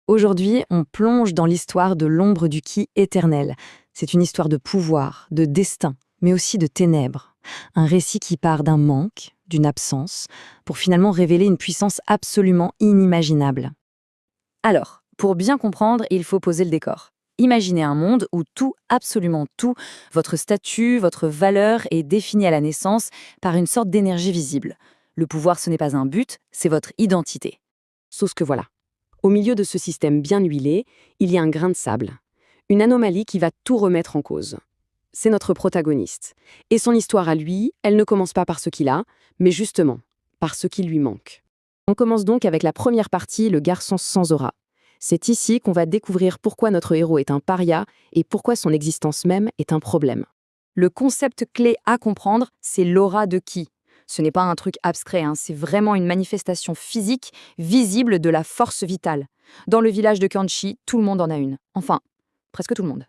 Aujourd'hui, on plonge dans l'histoire de l'ombre du Ki éternel. C'est une histoire de pouvoir, de destin, mais aussi de ténèbres. Un récit qui part d'un manque, d'une absence, pour finalement révéler une puissance absolument inimaginable. Alors, pour bien comprendre, il faut poser le décor. Imaginez un monde où tout, absolument tout, votre statut, votre valeur est défini à la naissance par une sorte d'énergie visible. Le pouvoir, ce n'est pas un but, c'est votre identité. Sauf que voilà, au milieu de ce système bien huilé, il y a un grain de sable. Une anomalie qui va tout remettre en cause. C'est notre protagoniste. Et son histoire à lui, elle ne commence pas par ce qu'il a, mais justement, par ce qui lui manque. On commence donc avec la première partie, le garçon sans aura. C'est ici qu'on va découvrir pourquoi notre héros est un paria et pourquoi son existence même est un problème. Le concept clé à comprendre, c'est l'aura de Ki. Ce n'est pas un truc abstrait, c'est vraiment une manifestation physique, visible de la force vitale. Dans le village de Kanchi, tout le monde en a une. Enfin, presque tout le monde.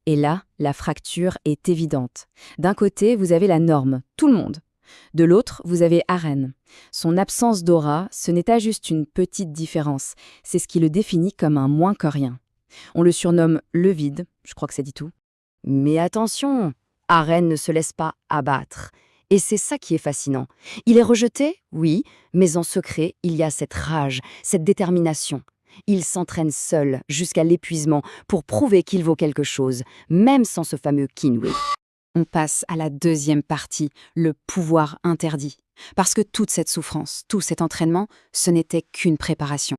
Et là, la fracture est évidente. D'un côté, vous avez la norme, tout le monde. De l'autre, vous avez Aren. Son absence d'aura, ce n'est pas juste une petite différence, c'est ce qui le définit comme un moins que rien. On le surnomme le vide, je crois que ça dit tout. Mais attention, Aren ne se laisse pas abattre. Et c'est ça qui est fascinant. Il est rejeté, oui, mais en secret, il y a cette rage, cette détermination. Il s'entraîne seul jusqu'à l'épuisement pour prouver qu'il vaut quelque chose, même sans ce fameux Kinwei. On passe à la deuxième partie, le pouvoir interdit. Parce que toute cette souffrance, tout cet entraînement, ce n'était qu'une préparation.